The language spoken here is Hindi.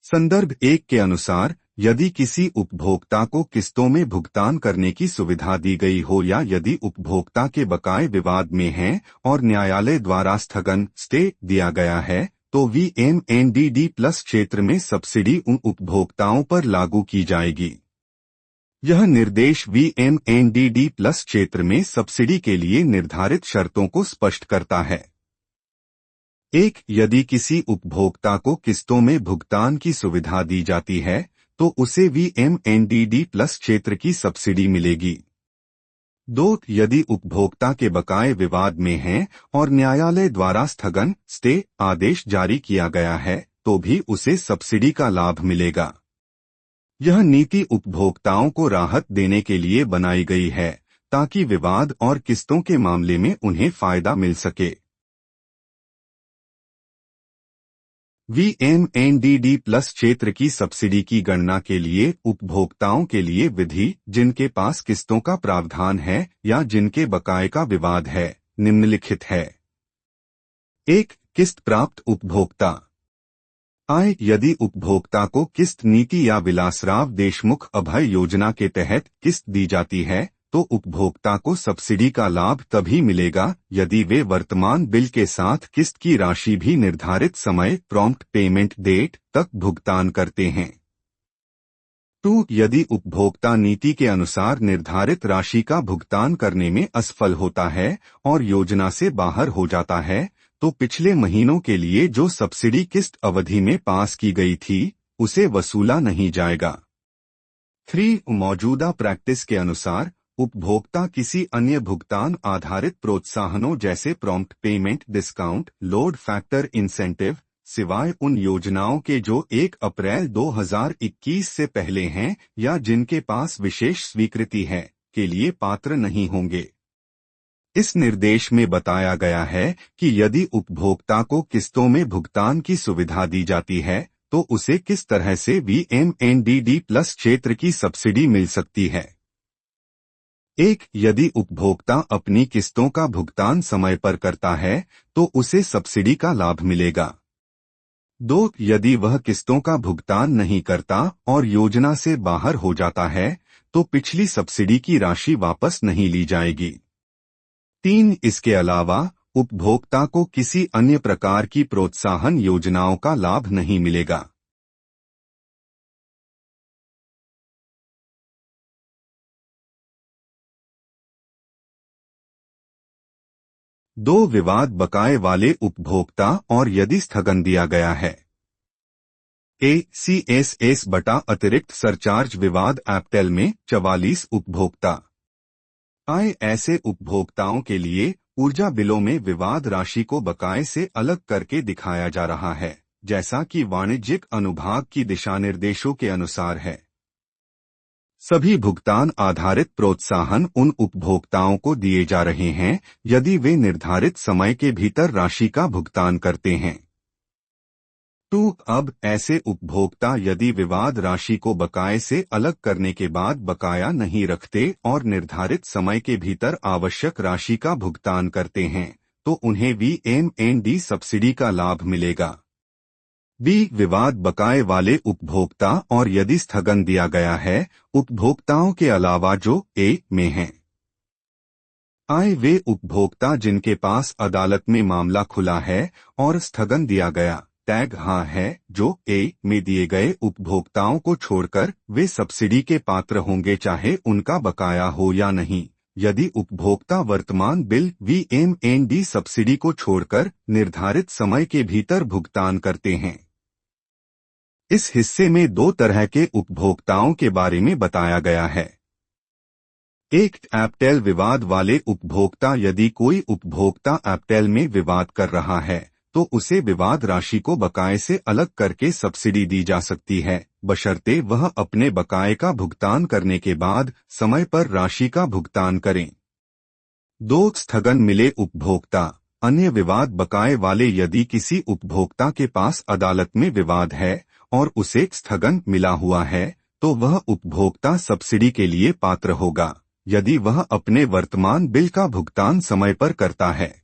संदर्भ 1 के अनुसार, यदि किसी उपभोक्ता को किस्तों में भुगतान करने की सुविधा दी गई हो या यदि उपभोक्ता के बकाये विवाद में हैं और न्यायालय द्वारा स्थगन स्टे दिया गया है, तो VMNDD+ क्षेत्र में सब्सिडी उन उपभोक्ताओं पर लागू की जाएगी। यह निर्देश VMNDD+ क्षेत्र में सब्सिडी के लिए निर्धारित शर्तों को स्पष्ट करता है। 1. यदि किसी उपभोक्ता को किस्तों में भुगतान की सुविधा दी जाती है, तो उसे VMNDD+ क्षेत्र की सब्सिडी मिलेगी। 2. यदि उपभोक्ता के बकाये विवाद में हैं और न्यायालय द्वारा स्थगन स्टे आदेश जारी किया गया है, तो भी उसे सब्सिडी का लाभ मिलेगा। यह नीति उपभोक्ताओं को राहत देने के लिए बनाई गई है ताकि विवाद और किस्तों के मामले में उन्हें फायदा मिल सके। VMNDD+ क्षेत्र की सब्सिडी की गणना के लिए उपभोक्ताओं के लिए विधि जिनके पास किस्तों का प्रावधान है या जिनके बकाये का विवाद है, निम्नलिखित है। 1. किस्त प्राप्त उपभोक्ता। यदि उपभोक्ता को किस्त नीति या विलासराव देशमुख अभय योजना के तहत किस्त दी जाती है, तो उपभोक्ता को सब्सिडी का लाभ तभी मिलेगा यदि वे वर्तमान बिल के साथ किस्त की राशि भी निर्धारित समय प्रॉम्प्ट पेमेंट डेट तक भुगतान करते हैं। 2. यदि उपभोक्ता नीति के अनुसार निर्धारित राशि का भुगतान करने में असफल होता है और योजना से बाहर हो जाता है, तो पिछले महीनों के लिए जो सब्सिडी किस्त अवधि में पास की गई थी, उसे वसूला नहीं जाएगा। 3. मौजूदा प्रैक्टिस के अनुसार उपभोक्ता किसी अन्य भुगतान आधारित प्रोत्साहनों जैसे prompt payment discount, load factor incentive, सिवाय उन योजनाओं के जो 1 अप्रैल 2021 से पहले हैं या जिनके पास विशेष स्वीकृति है, के लिए पात्र नहीं होंगे। इस निर्देश में बताया गया है कि यदि उपभोक्ता को किस्तों में भुगतान की सुविधा दी जाती है, तो उसे किस तरह से VMNDD+ क्षेत्र की सब्सिडी मिल सकती है। 1. यदि उपभोक्ता अपनी किस्तों का भुगतान समय पर करता है, तो उसे सब्सिडी का लाभ मिलेगा। 2. यदि वह किस्तों का भुगतान नहीं करता और योजना से बाहर हो जाता है, तो पिछली सब्सिडी की राशि वापस नहीं ली जाएगी। 3. इसके अलावा उपभोक्ता को किसी अन्य प्रकार की प्रोत्साहन योजनाओं का लाभ नहीं मिलेगा। दो विवाद बकाये वाले उपभोक्ता और यदि स्थगन दिया गया है। CSS बटा अतिरिक्त सरचार्ज विवाद एप्टेल में 44 उपभोक्ता। ऐसे उपभोक्ताओं के लिए ऊर्जा बिलों में विवाद राशि को बकाये से अलग करके दिखाया जा रहा है, जैसा कि वाणिज्यिक अनुभाग की दिशानिर्देशों के अनुसार है। सभी भुगतान आधारित प्रोत्साहन उन उपभोक्ताओं को दिए जा रहे हैं यदि वे निर्धारित समय के भीतर राशि का भुगतान करते हैं। 2. अब ऐसे उपभोक्ता यदि विवाद राशि को बकाये से अलग करने के बाद बकाया नहीं रखते और निर्धारित समय के भीतर आवश्यक राशि का भुगतान करते हैं, तो उन्हें VMND सब्सिडी का लाभ मिलेगा। विवाद बकाये वाले उपभोक्ता और यदि स्थगन दिया गया है उपभोक्ताओं के अलावा जो A में हैं। वे उपभोक्ता जिनके पास अदालत में मामला खुला है और स्थगन दिया गया टैग हाँ है, जो A में दिए गए उपभोक्ताओं को छोड़कर वे सब्सिडी के पात्र होंगे चाहे उनका बकाया हो या नहीं, यदि उपभोक्ता वर्तमान बिल VMND सब्सिडी को छोड़कर निर्धारित समय के भीतर भुगतान करते हैं। इस हिस्से में 2 तरह के उपभोक्ताओं के बारे में बताया गया है। 1. एप्टेल विवाद वाले उपभोक्ता। यदि कोई उपभोक्ता एप्टेल में विवाद कर रहा है तो उसे विवाद राशि को बकाये से अलग करके सब्सिडी दी जा सकती है, बशर्ते वह अपने बकाये का भुगतान करने के बाद समय पर राशि का भुगतान करें। 2. स्थगन मिले उपभोक्ता। अन्य विवाद बकाये वाले। यदि किसी उपभोक्ता के पास अदालत में विवाद है और उसे स्थगन मिला हुआ है, तो वह उपभोक्ता सब्सिडी के लिए पात्र होगा यदि वह अपने वर्तमान बिल का भुगतान समय पर करता है।